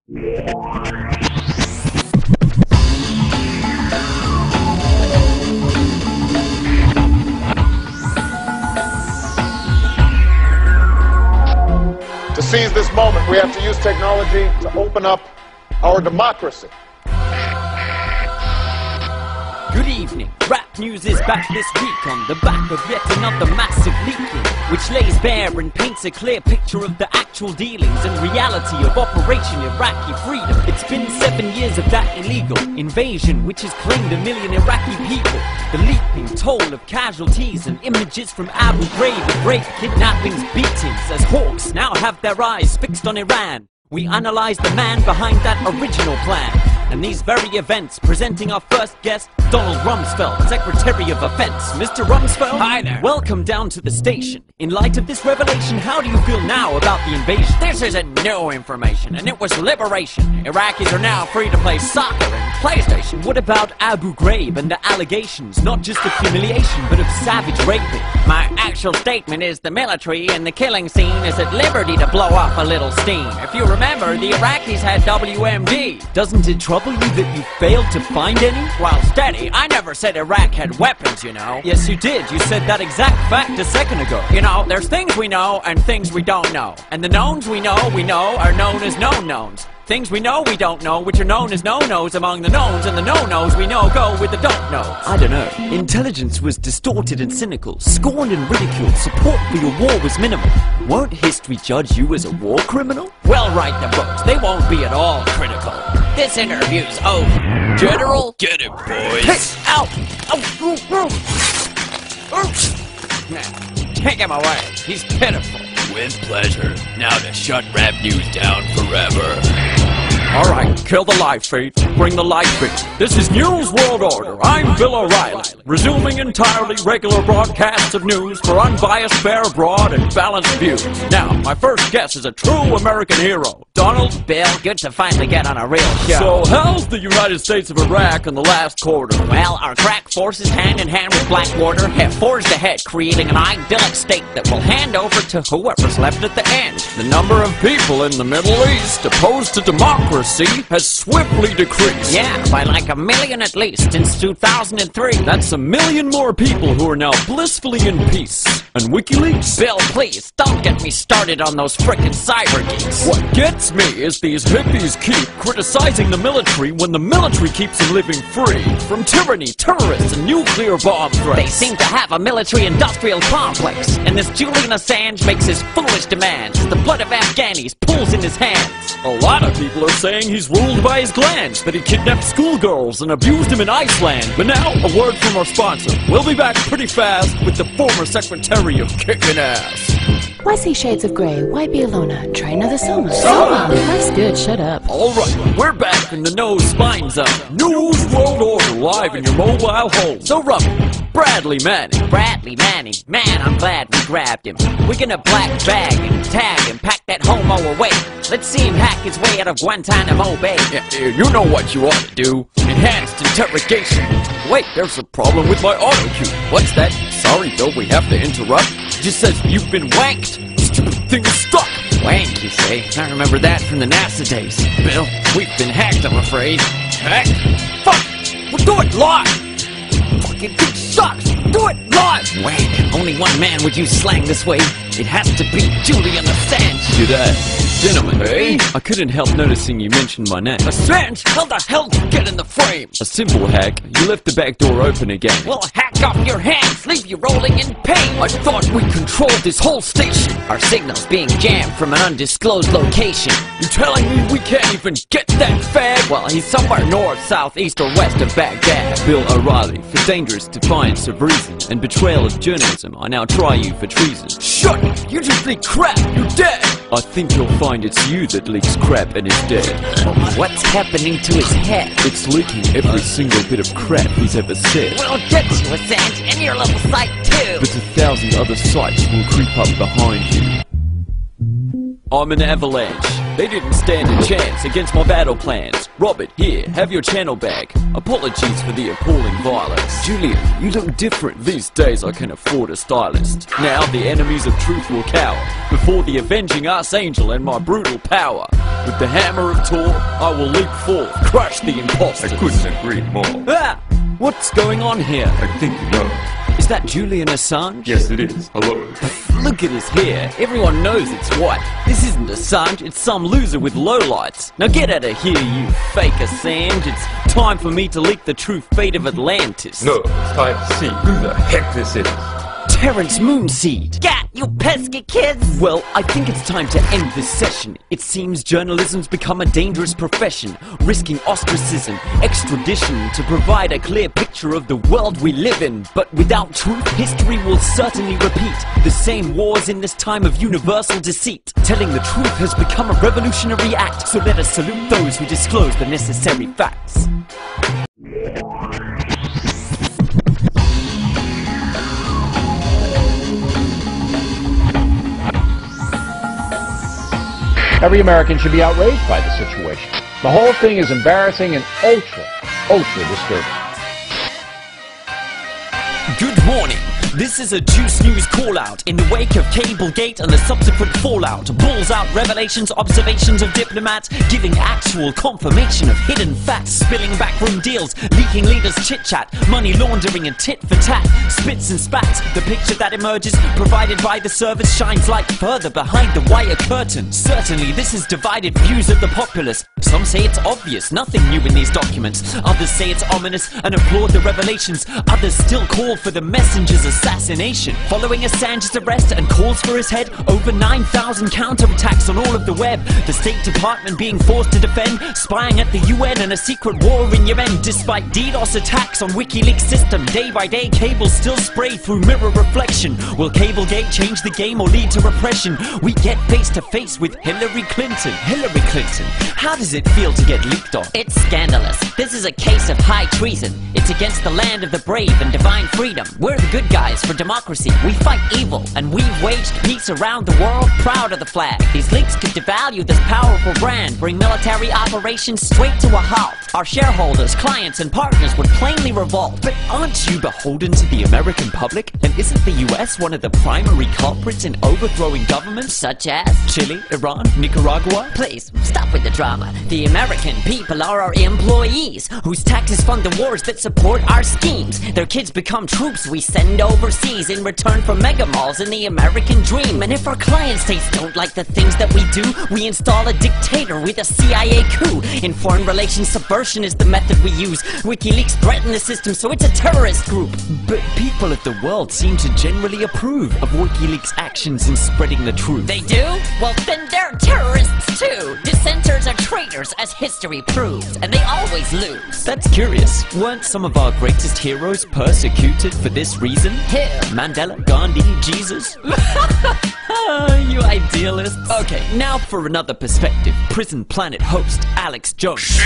To seize this moment, we have to use technology to open up our democracy. Good evening. Rap news is back this week on the back of yet another massive leaking, which lays bare and paints a clear picture of the actual dealings and reality of Operation Iraqi Freedom. It's been 7 years of that illegal invasion, which has claimed 1 million Iraqi people. The leaping toll of casualties and images from Abu Ghraib of rape, kidnappings, beatings, as hawks now have their eyes fixed on Iran. We analyze the man behind that original plan. And these very events, presenting our first guest, Donald Rumsfeld, Secretary of Defense. Mr. Rumsfeld? Hi there. Welcome down to the station. In light of this revelation, how do you feel now about the invasion? This isn't new information, and it was liberation. Iraqis are now free to play soccer and PlayStation. What about Abu Ghraib and the allegations, not just of humiliation, but of savage raping? My actual statement is the military and the killing scene is at liberty to blow off a little steam. If you remember, the Iraqis had WMD. Doesn't it trouble you that you failed to find any? Well, steady, I never said Iraq had weapons, you know. Yes, you did. You said that exact fact a second ago. You know, there's things we know and things we don't know. And the knowns we know are known as known knowns. Things we know we don't know, which are known as no-nos among the knowns, and the no-nos we know go with the don't-knows. I don't know. Intelligence was distorted and cynical, scorned and ridiculed, support for your war was minimal. Won't history judge you as a war criminal? We'll write the books. They won't be at all critical. This interview's over. General? Get him, boys. Hey, ow! Take him away. He's pitiful. With pleasure. Now to shut rap news down forever. Alright, kill the live feed. Bring the live feed. This is News World Order. I'm Bill O'Reilly. Resuming entirely regular broadcasts of news for unbiased, fair, broad, and balanced views. Now, my first guest is a true American hero. Donald? Bill, good to finally get on a real show. So, how's the United States of Iraq in the last quarter? Well, our crack forces, hand in hand with Blackwater, have forged ahead, creating an idyllic state that will hand over to whoever's left at the end. The number of people in the Middle East opposed to democracy has swiftly decreased. Yeah, by like 1 million at least since 2003. That's 1 million more people who are now blissfully in peace. And Wikileaks? Bill, please, don't get me started on those frickin' cyber geeks. What gets me is these hippies keep criticizing the military when the military keeps them living free from tyranny, terrorists, and nuclear bomb threats. They seem to have a military-industrial complex, and this Julian Assange makes his foolish demands as the blood of Afghanis pools in his hands. A lot of people are saying he's ruled by his glands, that he kidnapped schoolgirls and abused them in Iceland. But now, a word from our sponsor. We'll be back pretty fast with the former Secretary of Kickin' Ass. Why see shades of grey? Why be alone? Try another Soma. Soma! Life's good, shut up. Alright, we're back in the nose spine zone. News World Order live in your mobile home. So Bradley Manning. Bradley Manning. Man, I'm glad we grabbed him. We're gonna black bag him, tag him, pack that homo away. Let's see him hack his way out of Guantanamo Bay. Yeah, you know what you ought to do. Enhanced interrogation. Wait, there's a problem with my auto cue. What's that? Sorry, Bill, we have to interrupt. It just says you've been wanked. Stupid thing is stuck. Wank, you say? I remember that from the NASA days. Bill, we've been hacked, I'm afraid. Hacked? Fuck! We'll do it live! Fucking thing sucks! Do it live! Wank. Only one man would use slang this way. It has to be Julian Assange. G'day. Gentlemen, hey? I couldn't help noticing you mentioned my name. Assange, how the hell did you get in the frame? A simple hack. You left the back door open again. Well, hack off your hands, leave you rolling in pain. I thought we controlled this whole station. Our signal's being jammed from an undisclosed location. You telling me we can't even get that fag? Well, he's somewhere north, south, east, or west of Baghdad. Bill O'Reilly, for dangerous defiance of reason and betrayal of journalism, I now try you for treason. Shut up! You just leak crap! You're dead! I think you'll find it's you that leaks crap and is dead. What's happening to his head? It's leaking every single bit of crap he's ever said. We'll get you, Assange, and your little site too! But 1,000 other sites will creep up behind you. I'm an avalanche. They didn't stand a chance against my battle plans. Robert, here, have your channel back. Apologies for the appalling violence. Julian, you look different. These days I can afford a stylist. Now the enemies of truth will cower before the avenging archangel and my brutal power. With the hammer of Thor, I will leap forth, crush the imposters. I couldn't agree more. Ah! What's going on here? I think you know. Is that Julian Assange? Yes, it is. Hello. Look at his hair. Everyone knows it's white. This isn't Assange, it's some loser with lowlights. Now get out of here, you fake Assange. It's time for me to leak the true fate of Atlantis. No, it's time to see who the heck this is. Terrence Moonseed. Gat, you pesky kids! Well, I think it's time to end this session. It seems journalism's become a dangerous profession, risking ostracism, extradition to provide a clear picture of the world we live in. But without truth, history will certainly repeat the same wars in this time of universal deceit. Telling the truth has become a revolutionary act, so let us salute those who disclose the necessary facts. Every American should be outraged by the situation. The whole thing is embarrassing and ultra disturbing. Good morning. This is a Juice News call-out in the wake of Cablegate and the subsequent fallout. Balls out revelations, observations of diplomats, giving actual confirmation of hidden facts, spilling backroom deals, leaking leaders' chit-chat, money laundering and tit-for-tat, spits and spats. The picture that emerges, provided by the service, shines light further behind the wire curtain. Certainly, this has divided views of the populace. Some say it's obvious, nothing new in these documents. Others say it's ominous and applaud the revelations. Others still call for the messenger's assassination. Following Assange's arrest and calls for his head, over 9,000 counterattacks on all of the web. The State Department being forced to defend, spying at the UN and a secret war in Yemen. Despite DDoS attacks on Wikileaks system, day by day cables still spray through mirror reflection. Will Cablegate change the game or lead to repression? We get face to face with Hillary Clinton. Hillary Clinton, how does it feel to get leaked on? It's scandalous. This is a case of high treason. It's against the land of the brave and divine freedom. We're the good guys for democracy. We fight evil, and we've waged peace around the world, proud of the flag. These leaks could devalue this powerful brand, bring military operations straight to a halt. Our shareholders, clients, and partners would plainly revolt. But aren't you beholden to the American public? And isn't the US one of the primary culprits in overthrowing governments? Such as? Chile, Iran, Nicaragua? Please, stop with the drama. The American people are our employees, whose taxes fund the wars that support our schemes. Their kids become troops we send overseas in return for mega malls in the American dream. And if our client states don't like the things that we do, we install a dictator with a CIA coup. In foreign relations, subversion is the method we use. WikiLeaks threaten the system, so it's a terrorist group. But people of the world seem to generally approve of WikiLeaks' actions in spreading the truth. They do? Well, then they're terrorists too. Dissenters are traitors, as history proves, and they always lose. That's curious. Weren't some of our greatest heroes persecuted for this reason? Who? Mandela, Gandhi, Jesus? You idealist. Okay, now for another perspective. Prison Planet host Alex Jones.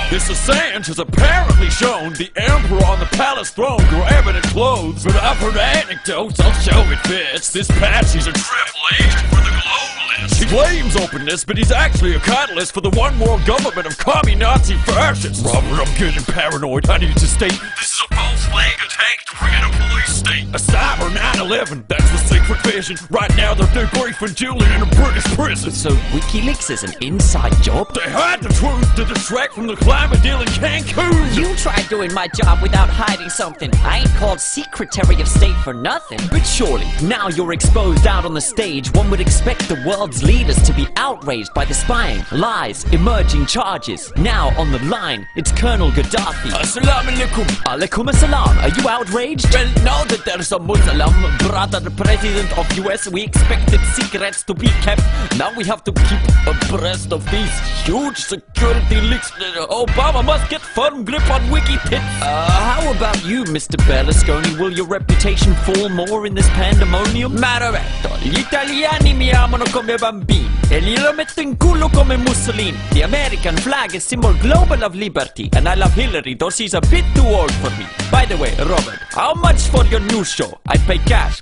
This Assange has apparently shown the emperor on the palace throne grabbing at clothes. But I've heard anecdotes, I'll show it fits. This Patsy's a triple agent for the globalists. He claims openness, but he's actually a catalyst for the one world government of commie-Nazi fascists. Robert, I'm getting paranoid. I need to state this is a false flag attack to create a police state. A cyber 9/11, that's the secret vision. Right now they're debriefing Julian in a British prison. So WikiLeaks is an inside job? They hide the truth to distract from the climate deal in Cancun. You tried doing my job without hiding something. I ain't called Secretary of State for nothing. But surely, now you're exposed out on the stage, one would expect the world's leaders to be outraged by the spying, lies, emerging charges. Now on the line, it's Colonel Gaddafi. Assalamu alaikum. Alaikum assalam. Are you outraged? Well, now that there's a Muslim brother, the president of US, we expected secrets to be kept. Now we have to keep abreast of these huge security leaks. Obama must get firm grip on Wikipedia. How about you, Mr. Berlusconi? Will your reputation fall more in this pandemonium? Marovetto, gli italiani mi amano come bambini e glielo metto in culo come Mussolini. The American flag is symbol global of liberty, and I love Hillary, though she's a bit too old for me. By the way, Robert, how much for your new show? I pay cash.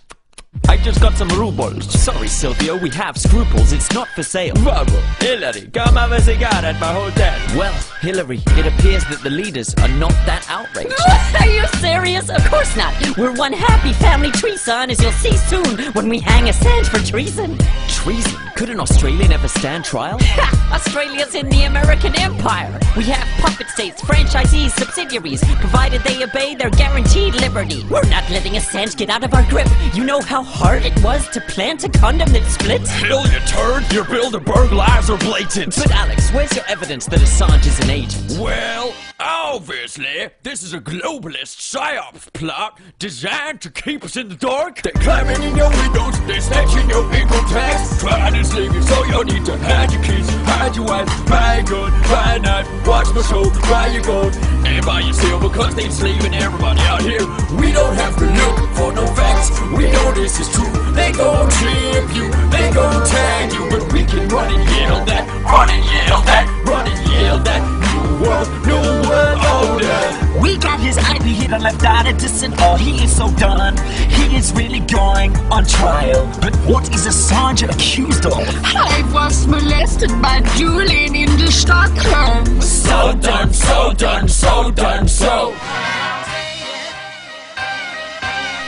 I just got some rubles. Sorry, Silvio, we have scruples. It's not for sale. Vamos, Hillary, come have a cigar at my hotel. Well, Hillary, it appears that the leaders are not that outraged. Are you serious? Of course not. We're one happy family tree, son, as you'll see soon when we hang Assange for treason. Treason? Could an Australian ever stand trial? Ha! Australia's in the American Empire. We have puppet states, franchisees, subsidiaries, provided they obey their guaranteed liberty. We're not letting Assange get out of our grip. You know how hard it was to plant a condom that splits? Hell, you turd! Your Bilderberg lies are blatant. But Alex, where's your evidence that Assange is an agent? Well, obviously, this is a globalist psyops plot designed to keep us in the dark. They're climbing in your windows, they're snatching your income tax, trying to slave you, so you'll need to hide your kids, hide your wife, buy a gun, buy a knife, watch my show, buy your gold, and buy your silver, because they're enslaving everybody out here. We don't have to look for no facts, we know this is true. They gon' trip you, they gon' tag you, but we can run and yell that, run and yell that, run and yell that. New world order. We got his IP hit and left out of this and all. He is so done. He is really going on trial. But what is Assange accused of? I was molested by Julian in the Stockholm. So done, so done, so done, so.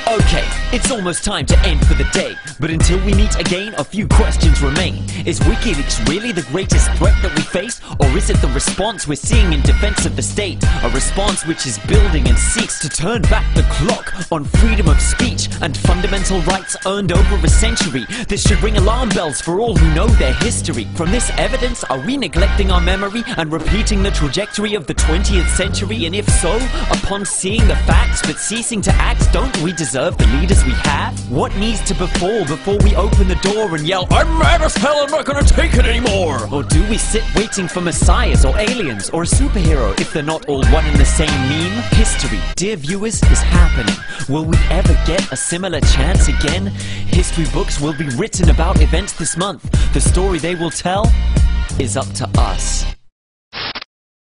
Okay, it's almost time to end for the day, but until we meet again, a few questions remain. Is Wikileaks really the greatest threat that we face, or is it the response we're seeing in defense of the state? A response which is building and seeks to turn back the clock on freedom of speech and fundamental rights earned over a century. This should ring alarm bells for all who know their history. From this evidence, are we neglecting our memory and repeating the trajectory of the 20th century? And if so, upon seeing the facts but ceasing to act, don't we deserve the leaders we have? What needs to befall before we open the door and yell, I'm mad as hell, I'm not gonna take it anymore? Or do we sit waiting for messiahs or aliens or a superhero if they're not all one and the same meme? History, dear viewers, is happening. Will we ever get a similar chance again? History books will be written about events this month. The story they will tell is up to us.